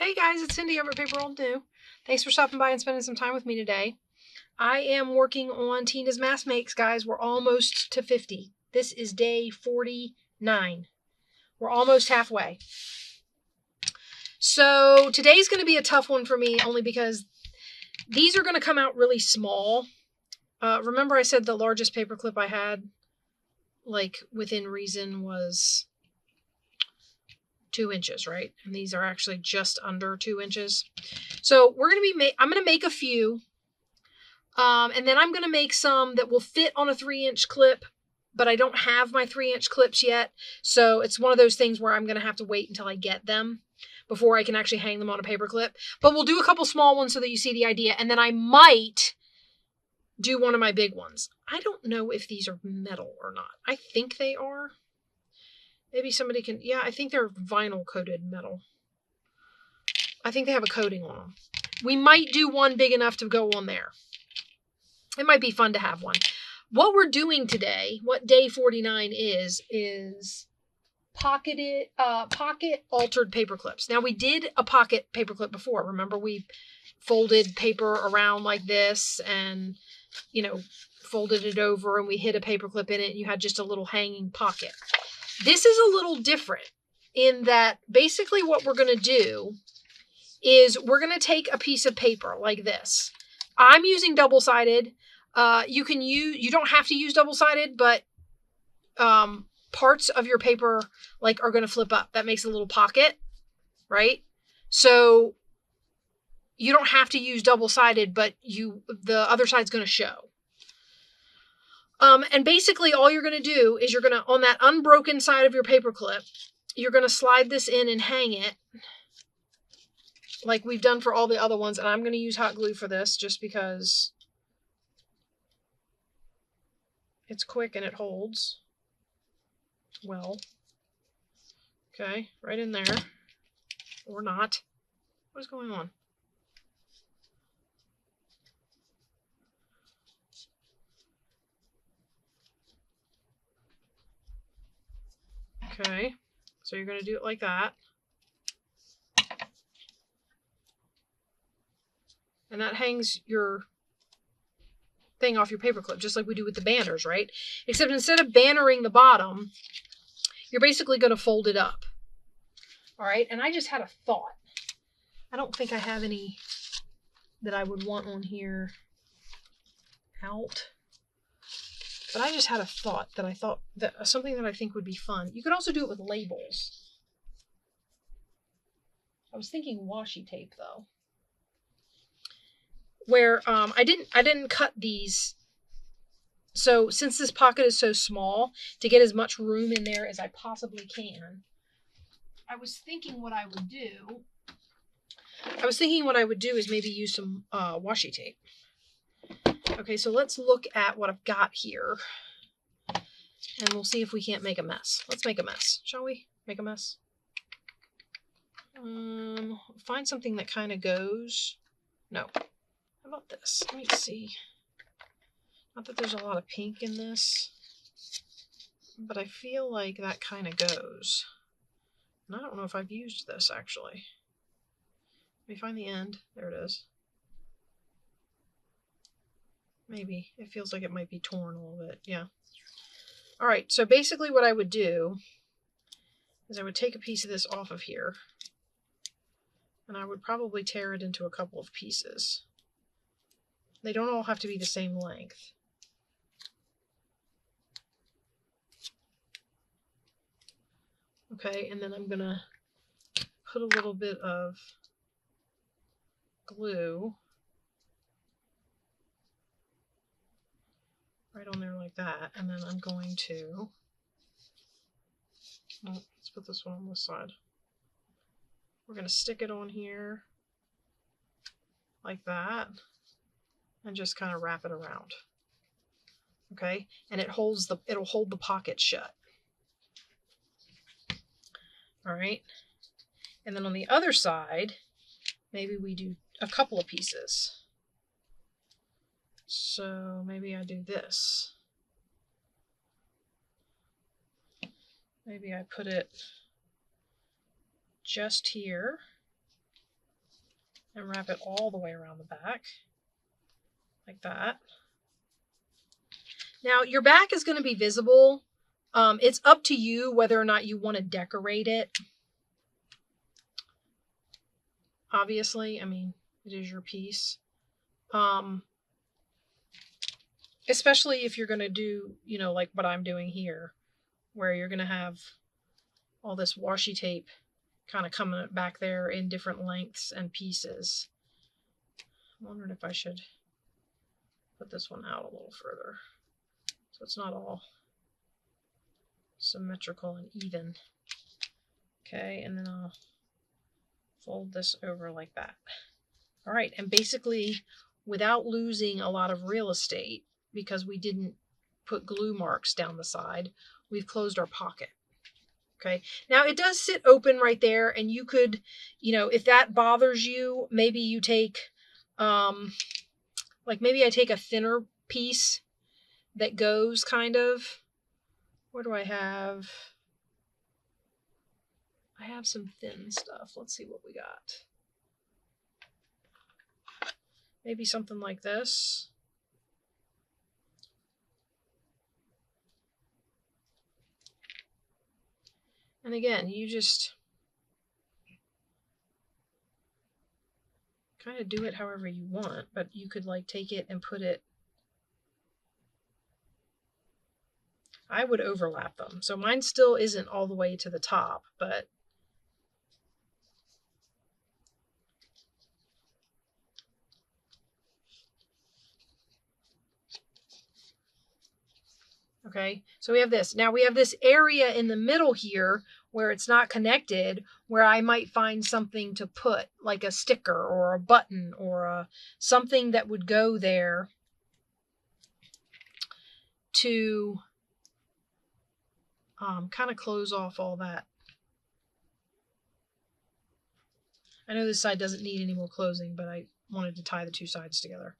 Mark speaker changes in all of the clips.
Speaker 1: Hey guys, it's Cindy over at paper.old.new. Thanks for stopping by and spending some time with me today. I am working on Tina's mask makes, guys. We're almost to 50. This is day 49. We're almost halfway. So today's going to be a tough one for me only because these are going to come out really small. Remember I said the largest paperclip I had, like within reason, was 2 inches, right? And these are actually just under 2 inches. So we're going to I'm going to make a few. And then I'm going to make some that will fit on a 3-inch clip, but I don't have my 3-inch clips yet. So it's one of those things where I'm going to have to wait until I get them before I can actually hang them on a paper clip. But we'll do a couple small ones so that you see the idea. And then I might do one of my big ones. I don't know if these are metal or not. I think they are. Maybe somebody can... Yeah, I think they're vinyl coated metal. I think they have a coating on them. We might do one big enough to go on there. It might be fun to have one. What we're doing today, what day 49 is pocket altered paper clips. Now we did a pocket paper clip before. Remember we folded paper around like this and, you know, folded it over and we hid a paper clip in it and you had just a little hanging pocket. This is a little different in that basically what we're going to do is we're going to take a piece of paper like this. I'm using double-sided. You don't have to use double-sided, but parts of your paper are going to flip up. That makes a little pocket, right? So you don't have to use double-sided, but the other side's going to show. And basically all you're going to do is you're going to, on that unbroken side of your paper clip, you're going to slide this in and hang it like we've done for all the other ones. And I'm going to use hot glue for this just because it's quick and it holds well. Okay, right in there. Or not. What is going on? Okay, so you're going to do it like that. And that hangs your thing off your paper clip, just like we do with the banners, right? Except instead of bannering the bottom, you're basically going to fold it up. All right, and I just had a thought. I don't think I have any that I would want on here out. But I just had a thought that something that I think would be fun. You could also do it with labels. I was thinking washi tape though. Where I didn't cut these. So since this pocket is so small, to get as much room in there as I possibly can, I was thinking what I would do is maybe use some washi tape. Okay, so let's look at what I've got here. And we'll see if we can't make a mess. Let's make a mess, shall we? Make a mess. Find something that kind of goes. No. How about this? Let me see. Not that there's a lot of pink in this, but I feel like that kind of goes. And I don't know if I've used this actually. Let me find the end. There it is. Maybe. It feels like it might be torn a little bit. Yeah. All right. So basically what I would do is I would take a piece of this off of here and I would probably tear it into a couple of pieces. They don't all have to be the same length. Okay, and then I'm going to put a little bit of glue right on there like that, and then I'm going to, let's put this one on this side. We're going to stick it on here like that and just kind of wrap it around. Okay, and it'll hold the pocket shut. All right, and then on the other side, maybe we do a couple of pieces. So maybe I do this. Maybe I put it just here and wrap it all the way around the back, like that. Now, your back is going to be visible. It's up to you whether or not you want to decorate it. Obviously, I mean, it is your piece. Especially if you're going to do, you know, like what I'm doing here, where you're going to have all this washi tape kind of coming back there in different lengths and pieces. I'm wondering if I should put this one out a little further so it's not all symmetrical and even. Okay, and then I'll fold this over like that. All right, and basically without losing a lot of real estate, because we didn't put glue marks down the side, we've closed our pocket. Okay, now it does sit open right there, and you could, you know, if that bothers you, maybe you take, like maybe I take a thinner piece that goes kind of, where do I have? I have some thin stuff. Let's see what we got. Maybe something like this. And again, you just kind of do it however you want, but you could like take it and put it, I would overlap them. So mine still isn't all the way to the top, but okay, so we have this. Now we have this area in the middle here where it's not connected, where I might find something to put, like a sticker or a button or something that would go there to kind of close off all that. I know this side doesn't need any more closing, but I wanted to tie the two sides together.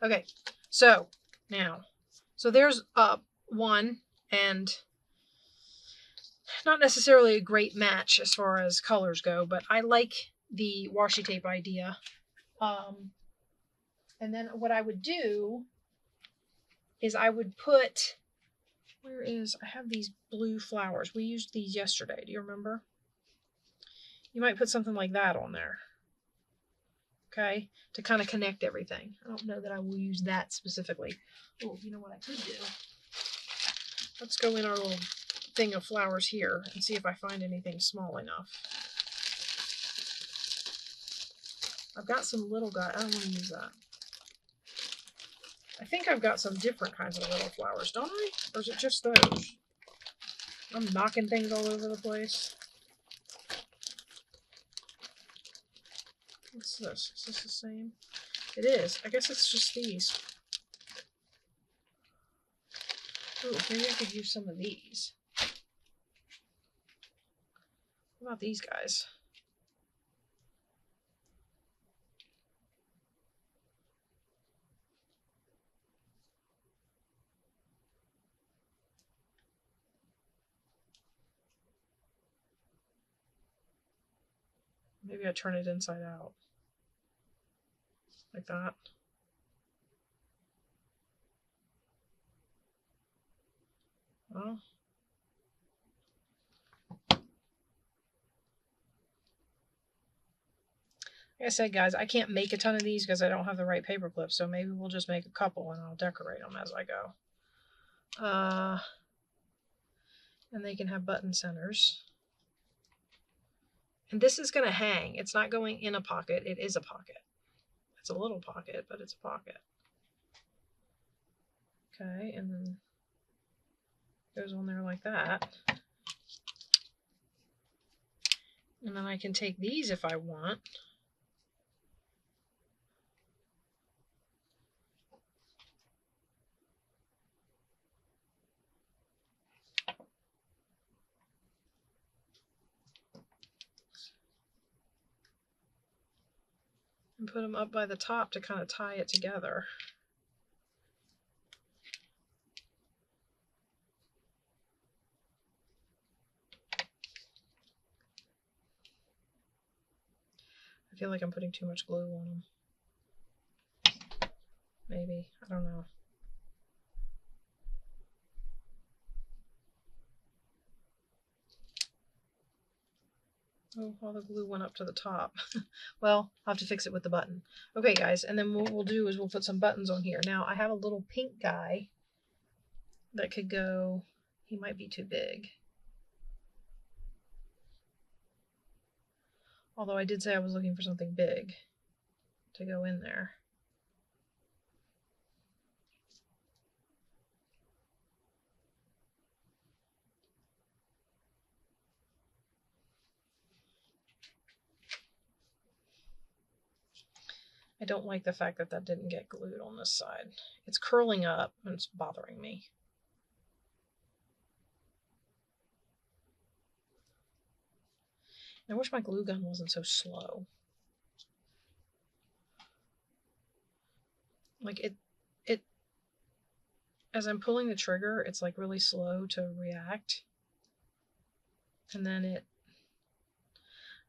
Speaker 1: Okay, so now, so there's one, and not necessarily a great match as far as colors go, but I like the washi tape idea. And then what I would do is I would put, I have these blue flowers. We used these yesterday. Do you remember? You might put something like that on there. Okay, to kind of connect everything. I don't know that I will use that specifically. Oh, you know what I could do? Let's go in our little thing of flowers here and see if I find anything small enough. I've got some little guys. I don't want to use that. I think I've got some different kinds of little flowers, don't I? Or is it just those? I'm knocking things all over the place. What's this? Is this the same? It is. I guess it's just these. Ooh, maybe I could use some of these. What about these guys? Maybe I turn it inside out. Like that. Well, like I said, guys, I can't make a ton of these because I don't have the right paper clips, so maybe we'll just make a couple and I'll decorate them as I go. And they can have button centers. And this is going to hang. It's not going in a pocket. It is a pocket. It's a little pocket, but it's a pocket. Okay, and then goes on there like that. And then I can take these if I want. And put them up by the top to kind of tie it together. feel like I'm putting too much glue on them. Maybe. I don't know. Oh, all the glue went up to the top. Well, I'll have to fix it with the button. Okay, guys, and then what we'll do is we'll put some buttons on here. Now, I have a little pink guy that could go, he might be too big. Although I did say I was looking for something big to go in there. I don't like the fact that that didn't get glued on this side. It's curling up and it's bothering me. I wish my glue gun wasn't so slow. Like it, as I'm pulling the trigger, it's like really slow to react. And then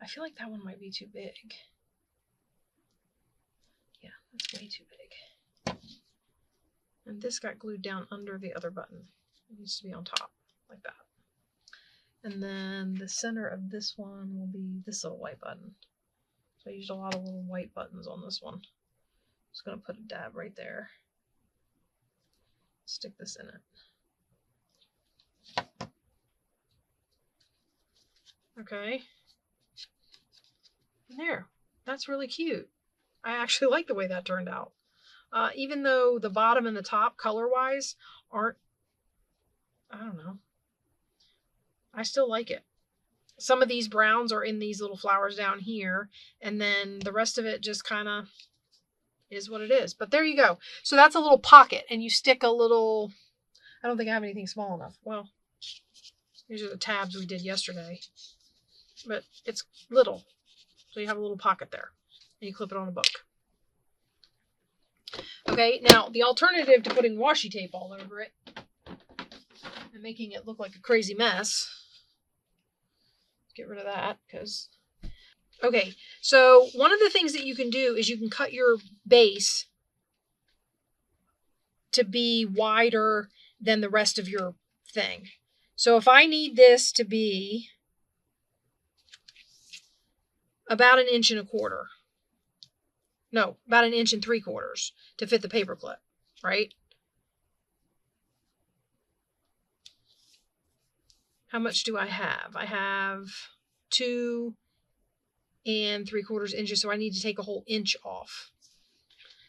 Speaker 1: I feel like that one might be too big. Yeah, that's way too big. And this got glued down under the other button. It needs to be on top, like that. And then the center of this one will be this little white button. So I used a lot of little white buttons on this one. Just gonna put a dab right there. Stick this in it. Okay. And there. That's really cute. I actually like the way that turned out. Even though the bottom and the top color-wise aren't, I don't know. I still like it. Some of these browns are in these little flowers down here, and then the rest of it just kind of is what it is. But there you go. So that's a little pocket, and you stick a little, I don't think I have anything small enough. Well, these are the tabs we did yesterday, but it's little. So you have a little pocket there, and you clip it on a book. Okay, now the alternative to putting washi tape all over it and making it look like a crazy mess, get rid of that, because... Okay, so one of the things that you can do is you can cut your base to be wider than the rest of your thing. So if I need this to be about 1 1/4 inches, no, about 1 3/4 inches to fit the paper clip, right? How much do I have? I have 2 3/4 inches, so I need to take a whole inch off.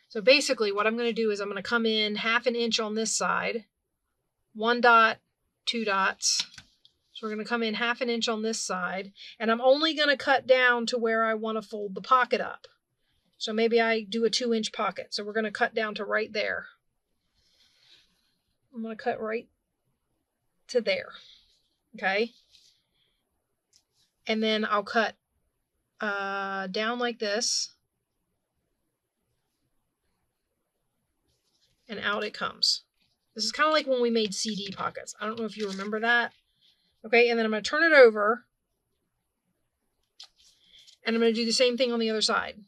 Speaker 1: So basically what I'm going to do is I'm going to come in 1/2 inch on this side, 1 dot, 2 dots. So we're going to come in 1/2 inch on this side, and I'm only going to cut down to where I want to fold the pocket up. So maybe I do a 2-inch pocket. So we're going to cut down to right there. I'm going to cut right to there. Okay. And then I'll cut down like this. And out it comes. This is kind of like when we made CD pockets. I don't know if you remember that. Okay, and then I'm going to turn it over. And I'm going to do the same thing on the other side.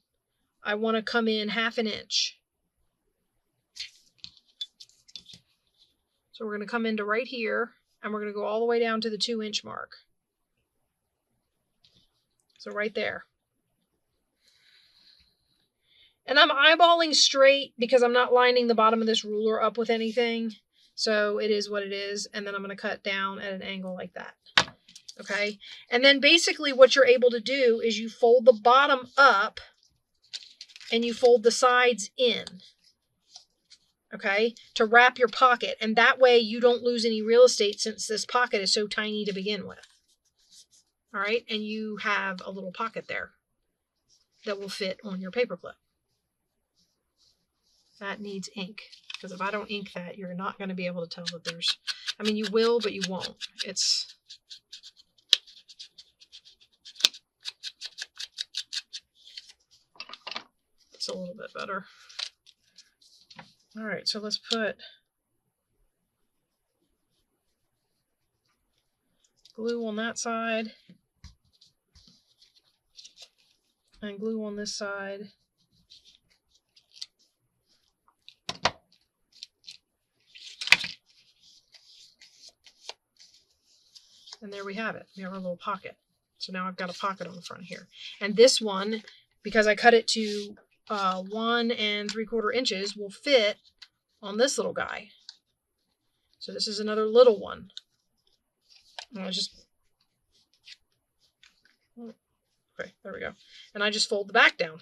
Speaker 1: I want to come in 1/2 inch. So we're going to come into right here, and we're going to go all the way down to the 2-inch mark. So right there. And I'm eyeballing straight because I'm not lining the bottom of this ruler up with anything. So it is what it is. And then I'm going to cut down at an angle like that. Okay. And then basically what you're able to do is you fold the bottom up and you fold the sides in. Okay. To wrap your pocket. And that way you don't lose any real estate since this pocket is so tiny to begin with. All right. And you have a little pocket there that will fit on your paper clip. That needs ink, because if I don't ink that, you're not going to be able to tell that there's, I mean, you will, but you won't. It's a little bit better. All right, so let's put glue on that side. and glue on this side. And there we have it. We have our little pocket. So now I've got a pocket on the front here. And this one, because I cut it to 1 3/4 inches, will fit on this little guy. So this is another little one. And okay, there we go. And I just fold the back down.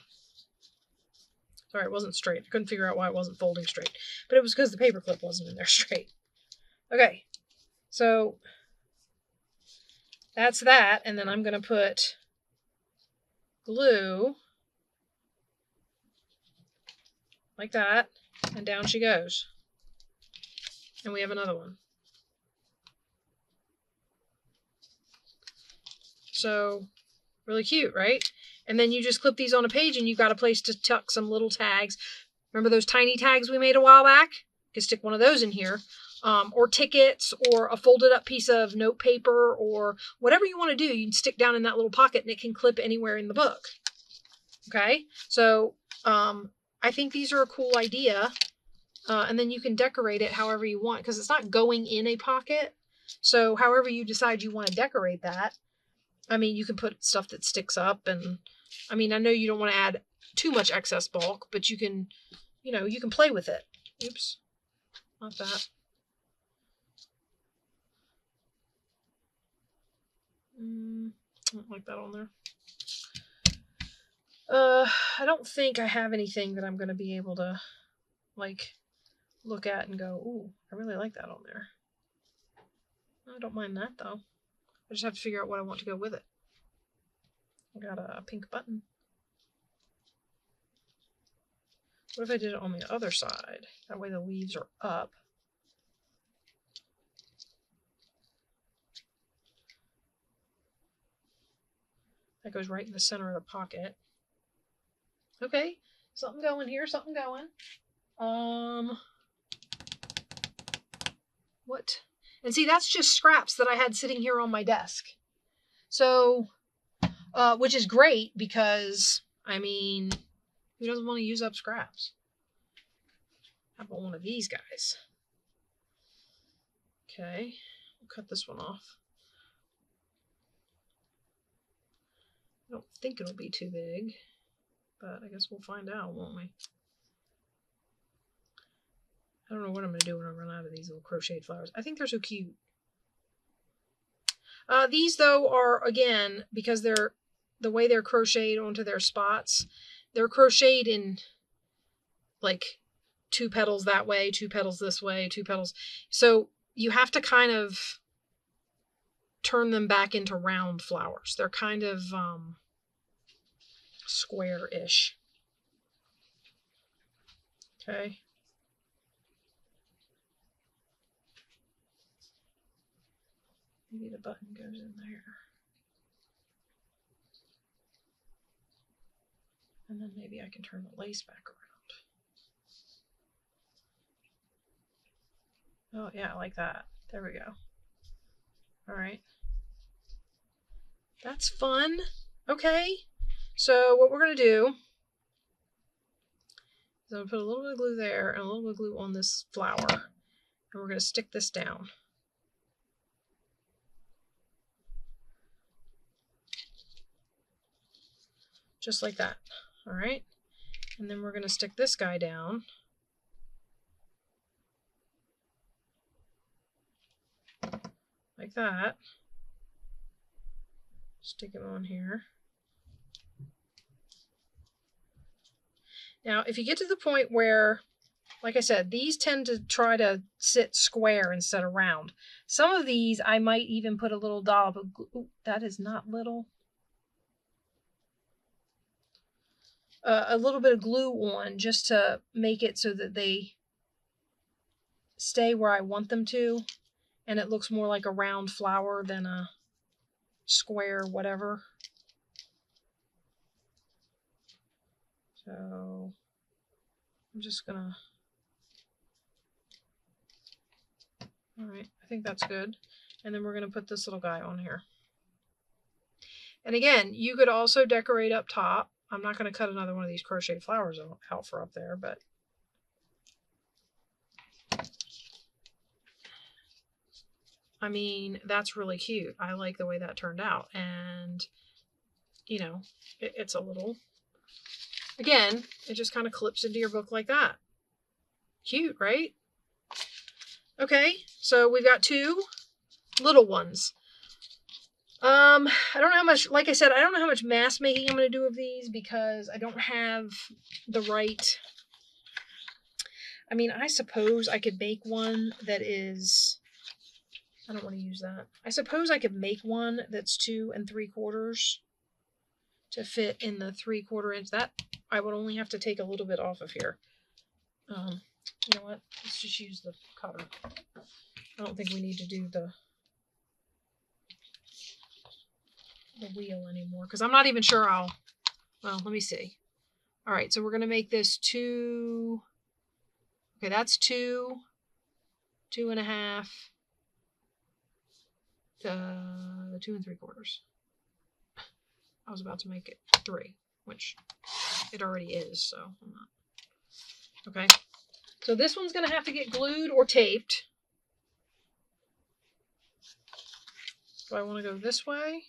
Speaker 1: Sorry, it wasn't straight. I couldn't figure out why it wasn't folding straight. But it was because the paper clip wasn't in there straight. Okay, so that's that. And then I'm going to put glue like that. And down she goes. And we have another one. So really cute, right? And then you just clip these on a page and you've got a place to tuck some little tags. Remember those tiny tags we made a while back? You can stick one of those in here. Or tickets, or a folded up piece of note paper, or whatever you want to do, you can stick down in that little pocket and it can clip anywhere in the book. Okay, so I think these are a cool idea. And then you can decorate it however you want, because it's not going in a pocket. So however you decide you want to decorate that, I mean, you can put stuff that sticks up, and I mean, I know you don't want to add too much excess bulk, but you can, you can play with it. Oops, not that. I don't like that on there. I don't think I have anything that I'm going to be able to, look at and go, ooh, I really like that on there. I don't mind that, though. I just have to figure out what I want to go with it. I got a pink button. What if I did it on the other side? That way the leaves are up. That goes right in the center of the pocket. Okay, something going here, something going. What? And see, that's just scraps that I had sitting here on my desk. So, which is great because, I mean, who doesn't want to use up scraps? How about one of these guys? Okay, we'll cut this one off. I don't think it'll be too big, but I guess we'll find out, won't we? I don't know what I'm going to do when I run out of these little crocheted flowers. I think they're so cute. These, though, are, again, because they're the way they're crocheted onto their spots, they're crocheted in, 2 petals that way, 2 petals this way, 2 petals. So you have to kind of turn them back into round flowers. They're kind of square-ish. Okay. Maybe the button goes in there. And then maybe I can turn the lace back around. Oh, yeah, I like that. There we go. All right. That's fun. Okay. So what we're going to do is I'm going to put a little bit of glue there and a little bit of glue on this flower. And we're going to stick this down. Just like that. All right. And then we're going to stick this guy down. Like that. Stick him on here. Now, if you get to the point where, like I said, these tend to try to sit square instead of round. Some of these, I might even put a little dollop of glue. Ooh, that is not little. A little bit of glue on just to make it so that they stay where I want them to. And it looks more like a round flower than a square whatever. So I'm just gonna, all right, I think that's good. And then we're gonna put this little guy on here. And again, you could also decorate up top I'm not going to cut another one of these crochet flowers out for up there, but I mean, that's really cute. I like the way that turned out. And, you know, it's a little, again, it just kind of clips into your book like that. Cute, right? Okay, so we've got 2 little ones. I don't know how much, like I said, I don't know how much mask making I'm going to do of these because I don't have the right, I mean, I suppose I could make one that is, I don't want to use that. I suppose I could make one that's 2 3/4 to fit in the 3/4 inch. That I would only have to take a little bit off of here. You know what? Let's just use the cutter. I don't think we need to do the wheel anymore because I'm not even sure well, let me see. All right, so we're going to make this 2. Okay, that's 2, 2.5, 2 3/4. I was about to make it 3, which it already is, so I'm not. Okay, so this one's going to have to get glued or taped. Do I want to go this way?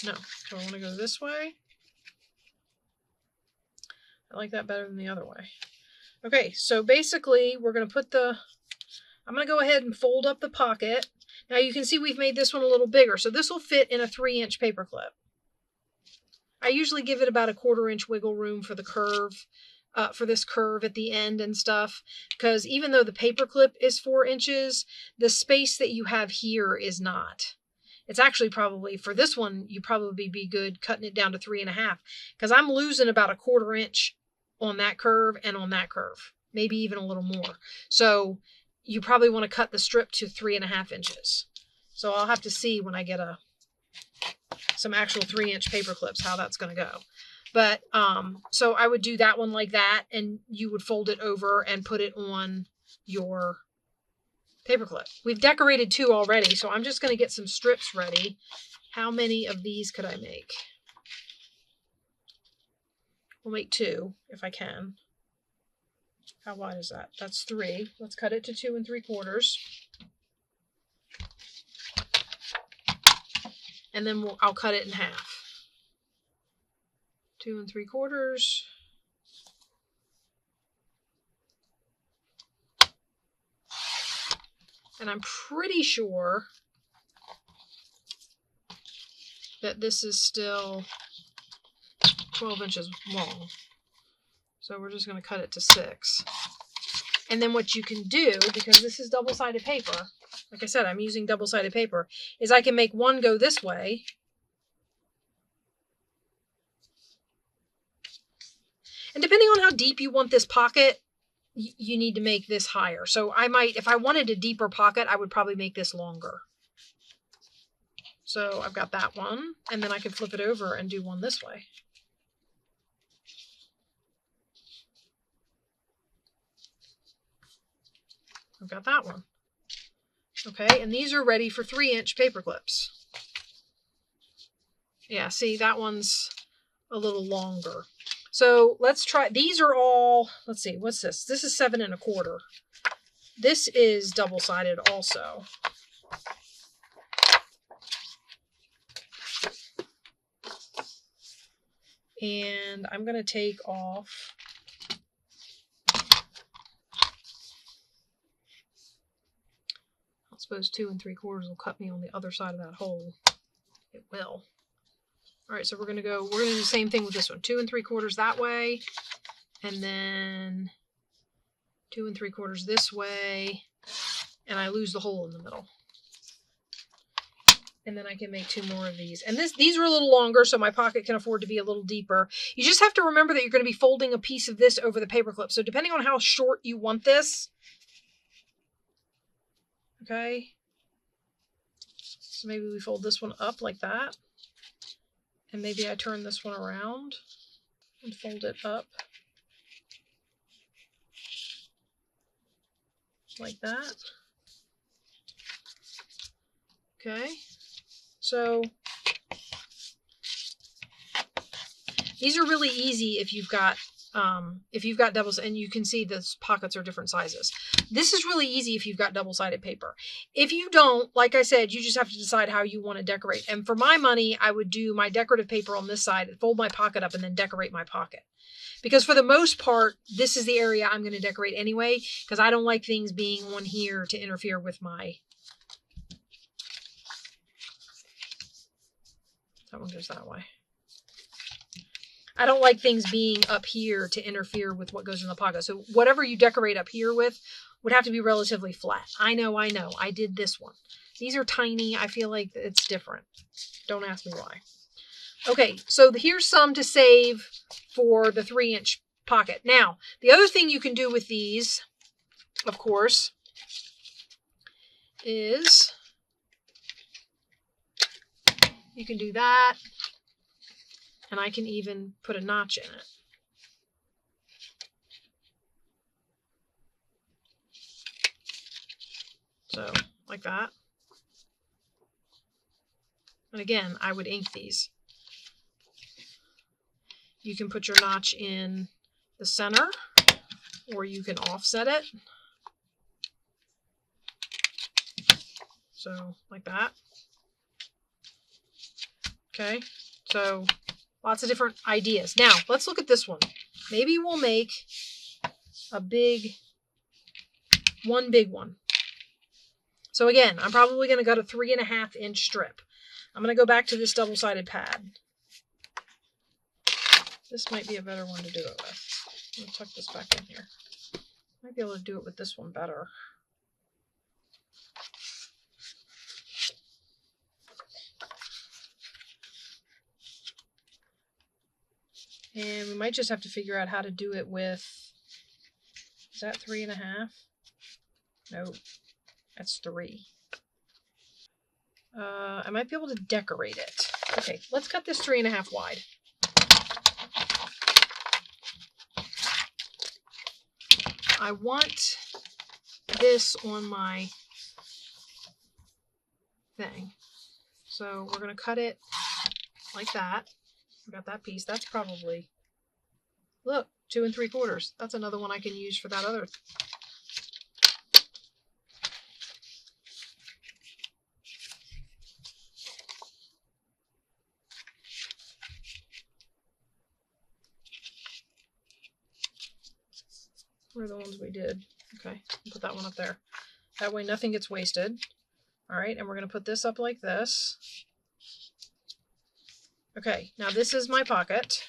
Speaker 1: No. Do I want to go this way? I like that better than the other way. Okay, so basically we're going to put I'm going to go ahead and fold up the pocket. Now you can see we've made this one a little bigger, so this will fit in a 3-inch paper clip. I usually give it about a 1/4 inch wiggle room for the curve, for this curve at the end and stuff, because even though the paper clip is 4 inches, the space that you have here is not. It's actually probably, for this one, you probably be good cutting it down to 3.5, because I'm losing about a 1/4 inch on that curve and on that curve, maybe even a little more. So you probably want to cut the strip to 3.5 inches. So I'll have to see when I get some actual 3-inch paper clips how that's going to go. But so I would do that one like that, and you would fold it over and put it on your paper clip. We've decorated 2 already, so I'm just going to get some strips ready. How many of these could I make? We'll make 2 if I can. How wide is that? That's 3. Let's cut it to 2 3/4. And then I'll cut it in half. 2 3/4. And I'm pretty sure that this is still 12 inches long. So we're just going to cut it to 6. And then what you can do, because this is double-sided paper, like I said, I'm using double-sided paper, is I can make one go this way. And depending on how deep you want this pocket, you need to make this higher. So I might, if I wanted a deeper pocket, I would probably make this longer. So I've got that one, and then I can flip it over and do one this way. I've got that one. Okay, and these are ready for 3-inch paper clips. Yeah, see, that one's a little longer. So let's try, these are all, let's see, what's this? This is 7 1/4. This is double-sided also. And I'm going to take off I suppose 2 3/4 will cut me on the other side of that hole. It will. All right, so we're going to do the same thing with this one. 2 3/4 that way, and then 2 3/4 this way, and I lose the hole in the middle. And then I can make 2 more of these. And these are a little longer, so my pocket can afford to be a little deeper. You just have to remember that you're going to be folding a piece of this over the paper clip. So depending on how short you want this, okay, so maybe we fold this one up like that. And maybe I turn this one around and fold it up like that. Okay, so These are really easy if you've got doubles, and you can see the pockets are different sizes. This is really easy if you've got double-sided paper. If you don't, like I said, you just have to decide how you want to decorate. And for my money, I would do my decorative paper on this side, fold my pocket up, and then decorate my pocket. Because for the most part, this is the area I'm going to decorate anyway, because I don't like things being on here to interfere with my... That one goes that way. I don't like things being up here to interfere with what goes in the pocket. So whatever you decorate up here with would have to be relatively flat. I know. I did this one. These are tiny. I feel like it's different. Don't ask me why. Okay, so here's some to save for the 3-inch pocket. Now, the other thing you can do with these, of course, is you can do that. And I can even put a notch in it. So, like that. And again, I would ink these. You can put your notch in the center, or you can offset it. So, like that. Okay, so lots of different ideas. Now, let's look at this one. Maybe we'll make one big one. So again, I'm probably going to cut a 3.5-inch strip. I'm going to go back to this double-sided pad. This might be a better one to do it with. I'm going to tuck this back in here. Might be able to do it with this one better. And we might just have to figure out how to do it with, is that 3.5? No, that's 3. I might be able to decorate it. Okay, let's cut this 3.5 wide. I want this on my thing. So we're going to cut it like that. I got that piece. That's probably, look, 2 3/4. That's another one I can use for that other. Where are the ones we did? Okay, put that one up there. That way nothing gets wasted. All right, and we're going to put this up like this. Okay, now this is my pocket.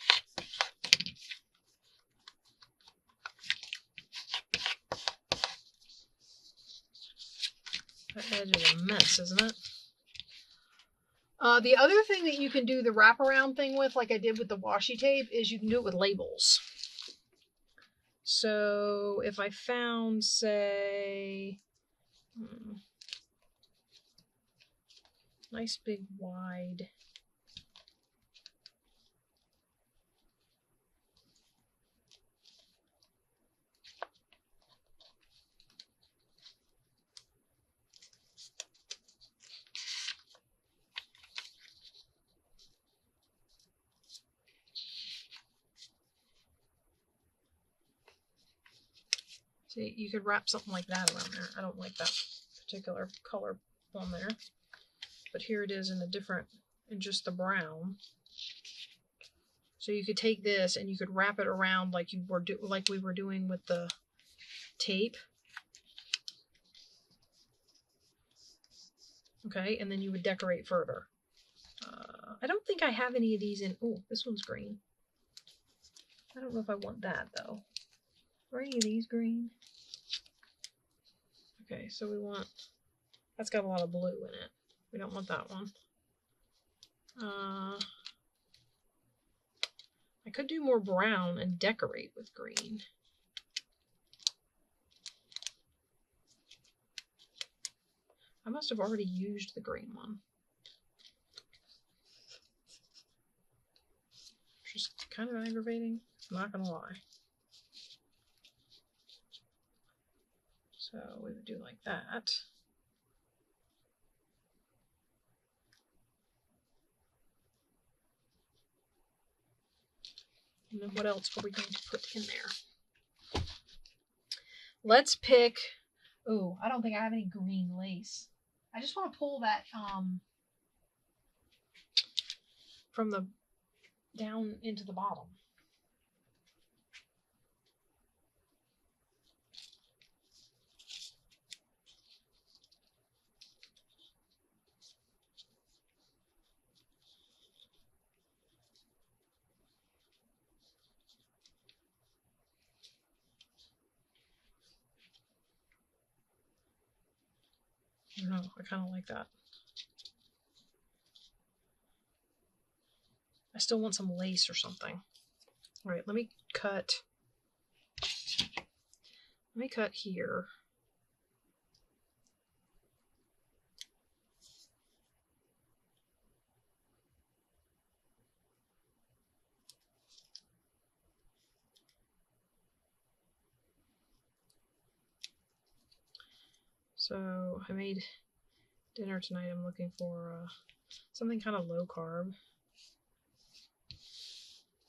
Speaker 1: That edge is a mess, isn't it? The other thing that you can do the wraparound thing with, like I did with the washi tape, is you can do it with labels. So if I found, say, nice big wide. See, you could wrap something like that around there. I don't like that particular color on there. But here it is in a different, in just the brown. So you could take this and you could wrap it around like you were like we were doing with the tape. Okay, and then you would decorate further. I don't think I have any of these in. Oh, this one's green. I don't know if I want that though. Are any of these green? Okay, so we want, that's got a lot of blue in it. We don't want that one. I could do more brown and decorate with green. I must have already used the green one. Just kind of aggravating, I'm not gonna lie. So we would do like that. And then what else are we going to put in there? Let's pick, oh, I don't think I have any green lace. I just want to pull that from the down into the bottom. I don't know, I kind of like that. I still want some lace or something. All right, let me cut here. So I made dinner tonight. I'm looking for something kind of low carb.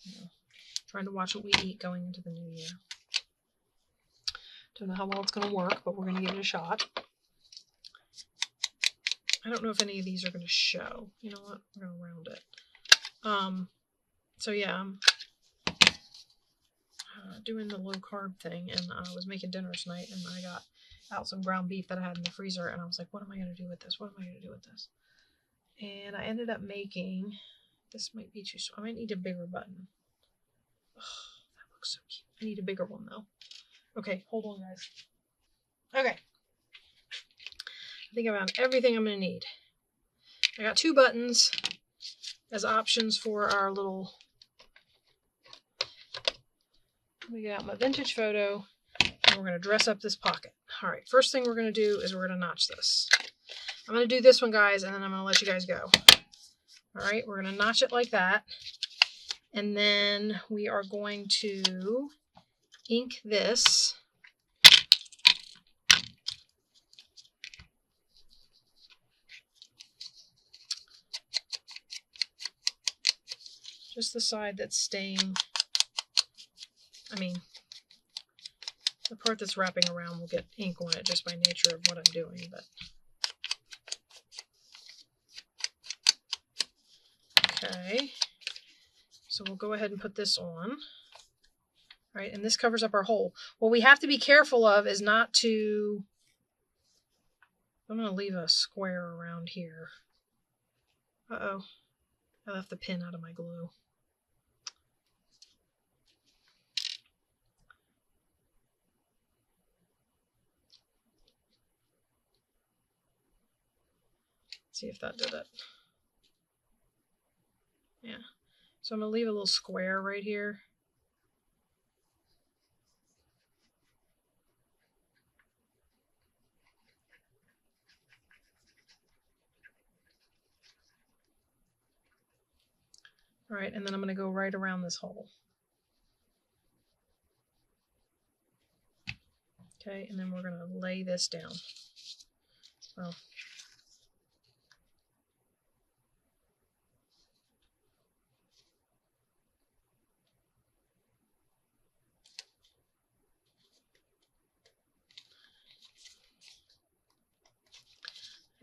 Speaker 1: You know, trying to watch what we eat going into the new year. Don't know how well it's going to work, but we're going to give it a shot. I don't know if any of these are going to show. You know what? We're going to round it. So yeah, I'm doing the low carb thing, and I was making dinner tonight, and I got out some ground beef that I had in the freezer, and I was like, what am I going to do with this? What am I going to do with this? And I ended up making, this might be too small. I might need a bigger button. Oh, that looks so cute. I need a bigger one though. Okay, hold on guys. Okay. I think I found everything I'm going to need. I got 2 buttons as options for our little, let me get out my vintage photo, and we're going to dress up this pocket. All right, first thing we're going to do is we're going to notch this. I'm going to do this one, guys, and then I'm going to let you guys go. All right, we're going to notch it like that. And then we are going to ink this. Just the side that's staying, I mean, the part that's wrapping around will get ink on it just by nature of what I'm doing, but. Okay, so we'll go ahead and put this on. All right, and this covers up our hole. What we have to be careful of is not to, I'm going to leave a square around here. Uh-oh, I left the pin out of my glue. Let's see if that did it. Yeah, so I'm going to leave a little square right here. All right, and then I'm going to go right around this hole. Okay, and then we're going to lay this down. Well,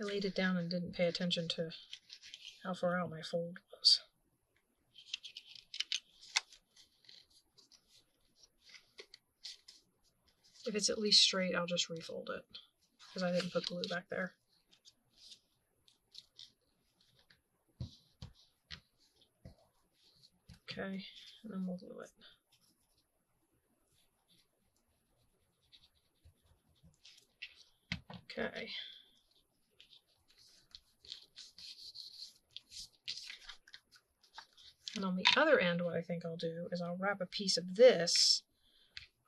Speaker 1: I laid it down and didn't pay attention to how far out my fold was. If it's at least straight, I'll just refold it because I didn't put glue back there. Okay, and then we'll glue it. Okay. And on the other end, what I think I'll do is I'll wrap a piece of this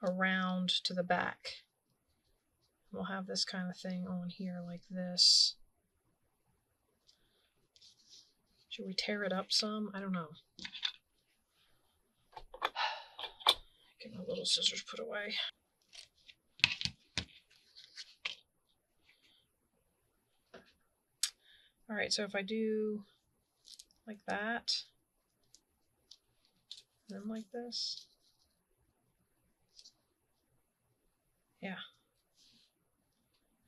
Speaker 1: around to the back. We'll have this kind of thing on here like this. Should we tear it up some? I don't know. Get my little scissors put away. All right, so if I do like that, Then like this. Yeah.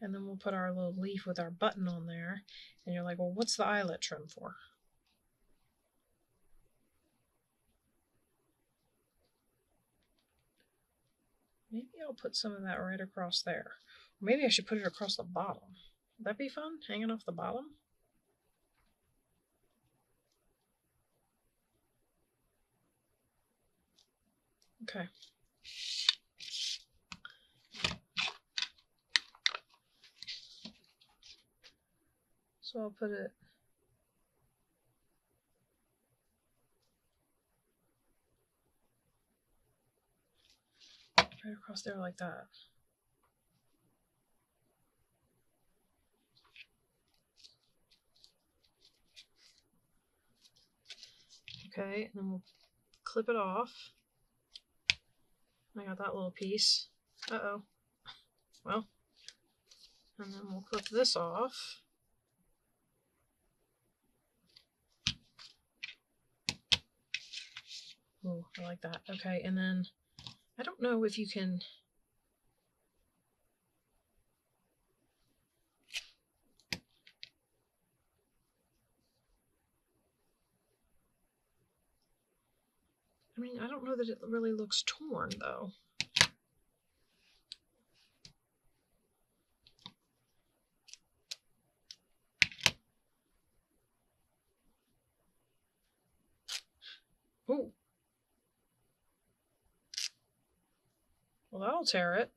Speaker 1: And then we'll put our little leaf with our button on there. And you're like, well, what's the eyelet trim for? Maybe I'll put some of that right across there. Or maybe I should put it across the bottom. Would that be fun? Hanging off the bottom? Okay. So I'll put it right across there like that. Okay, and then we'll clip it off. I got that little piece. Uh-oh. Well, and then we'll clip this off. Ooh, I like that. Okay, and then I don't know if you can... I mean, I don't know that it really looks torn, though. Ooh. Well, that'll tear it.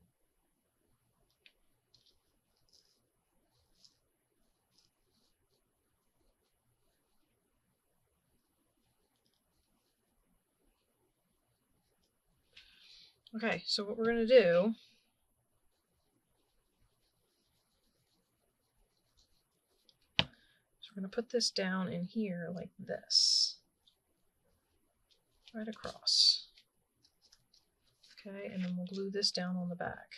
Speaker 1: Okay, so what we're going to do... is we're going to put this down in here like this. Right across. Okay, and then we'll glue this down on the back.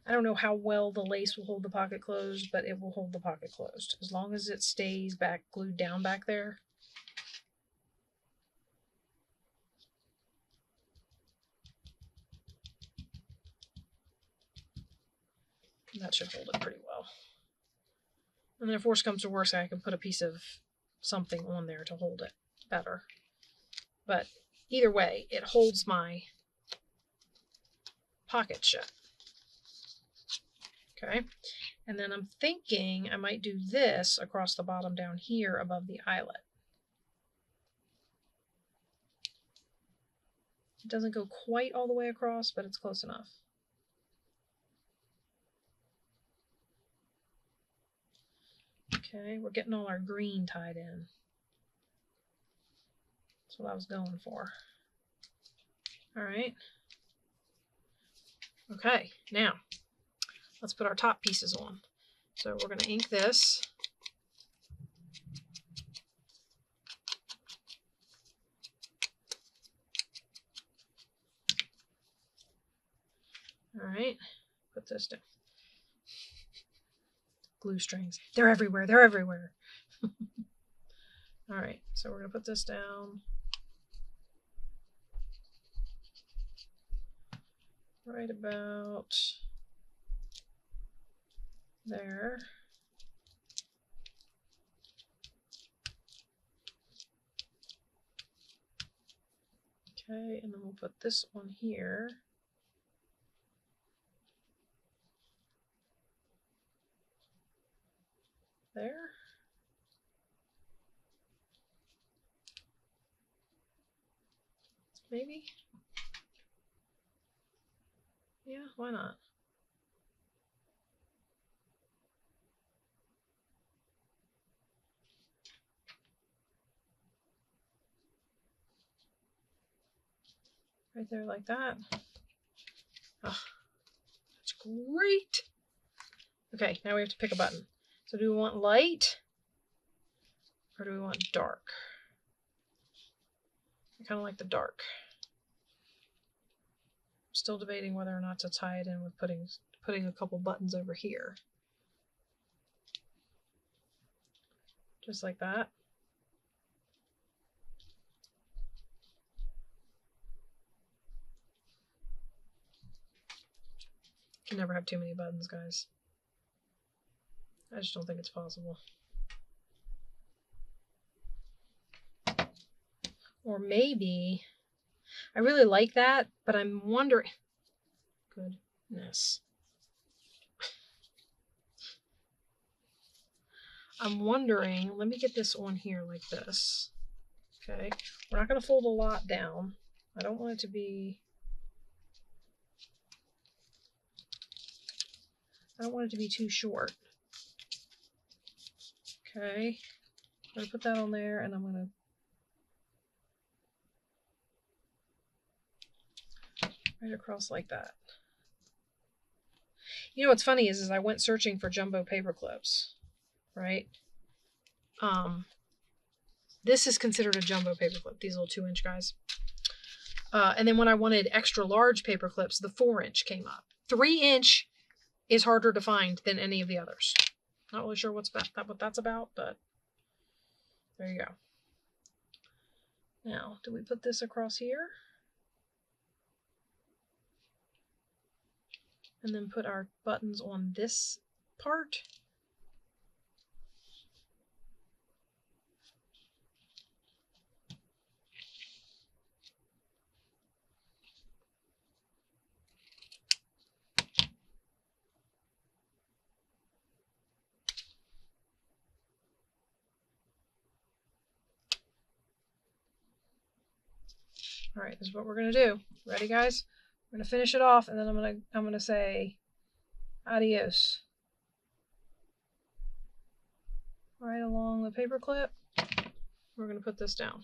Speaker 1: I don't know how well the lace will hold the pocket closed, but it will hold the pocket closed. As long as it stays back glued down back there. That should hold it pretty well. And then if worse comes to worse, I can put a piece of something on there to hold it better. But either way, it holds my pocket shut. Okay, and then I'm thinking I might do this across the bottom down here above the eyelet. It doesn't go quite all the way across, but it's close enough. Okay, we're getting all our green tied in. That's what I was going for. All right. Okay, now let's put our top pieces on. So we're going to ink this. All right, put this down. Glue strings. They're everywhere. They're everywhere. All right, so we're going to put this down. Right about there. Okay, and then we'll put this on here. There. Maybe. Yeah, why not? Right there like that. Oh, that's great. Okay, now we have to pick a button. So do we want light or do we want dark? I kind of like the dark. I'm still debating whether or not to tie it in with putting a couple buttons over here. Just like that. Can never have too many buttons, guys. I just don't think it's possible. Or maybe, I really like that, but I'm wondering, goodness. I'm wondering, let me get this on here like this. Okay, we're not going to fold a lot down. I don't want it to be, I don't want it to be too short. Okay, I'm going to put that on there, and I'm going to right across like that. You know what's funny is I went searching for jumbo paper clips, right? This is considered a jumbo paper clip, these little 2-inch guys. And then when I wanted extra large paper clips, the 4-inch came up. 3-inch is harder to find than any of the others. Not really sure what that's about, but there you go. Now, do we put this across here? And then put our buttons on this part? All right, this is what we're gonna do. Ready, guys? We're gonna finish it off, and then I'm gonna say adios. Right along the paper clip, we're gonna put this down.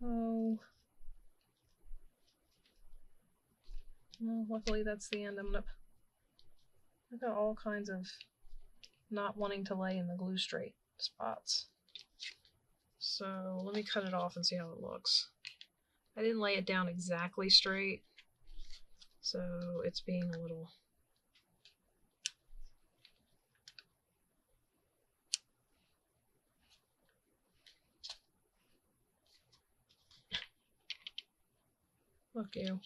Speaker 1: Oh, well, luckily that's the end. I've got all kinds of not wanting to lay in the glue straight spots. So let me cut it off and see how it looks. I didn't lay it down exactly straight, so it's being a little... Look, you.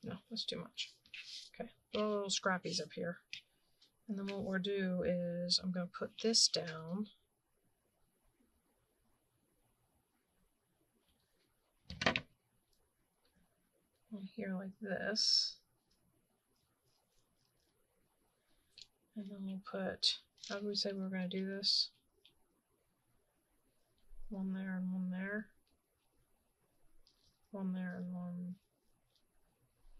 Speaker 1: No, that's too much. Okay, little scrappies up here. And then what we'll do is I'm going to put this down. On here like this. And then we'll put, how do we say we were going to do this? One there and one there. One there and one.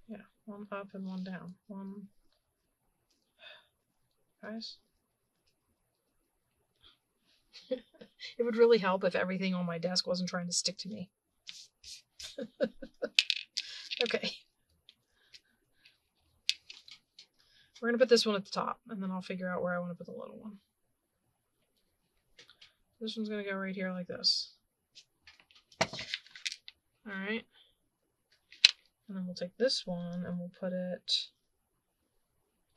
Speaker 1: Yeah, one up and one down. One. Guys. It would really help if everything on my desk wasn't trying to stick to me. Okay. We're going to put this one at the top, and then I'll figure out where I want to put the little one. This one's going to go right here like this. Alright. And then we'll take this one and we'll put it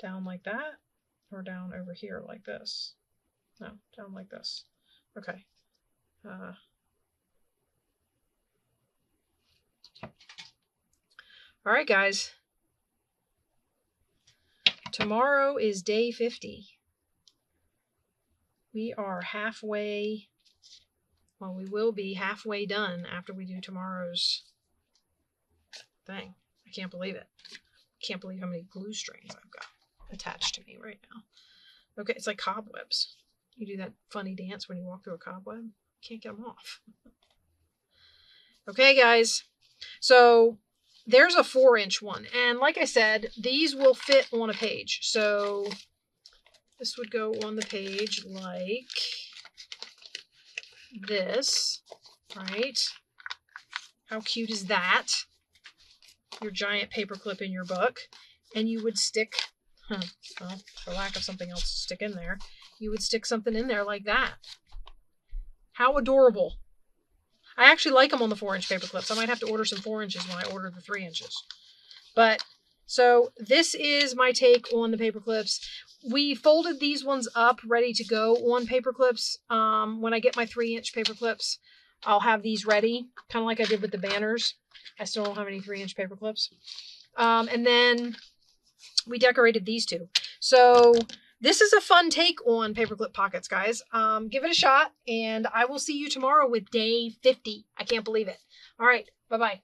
Speaker 1: down like that, or down over here like this. No, down like this. Okay. Alright, guys. Tomorrow is day 50. We are halfway, well, we will be halfway done after we do tomorrow's thing. I can't believe it. I can't believe how many glue strings I've got attached to me right now. Okay, it's like cobwebs. You do that funny dance when you walk through a cobweb. Can't get them off. Okay, guys. So there's a 4-inch one. And like I said, these will fit on a page. So this would go on the page like this, right? How cute is that? Your giant paper clip in your book. And you would stick, well, for lack of something else to stick in there, you would stick something in there like that. How adorable. I actually like them on the 4-inch paper clips. I might have to order some 4 inches when I order the 3 inches. But so this is my take on the paper clips. We folded these ones up ready to go on paper clips. When I get my 3-inch paper clips, I'll have these ready, kind of like I did with the banners. I still don't have any 3-inch paper clips. And then we decorated these two. So this is a fun take on paperclip pockets, guys. Give it a shot, and I will see you tomorrow with day 50. I can't believe it. All right, bye-bye.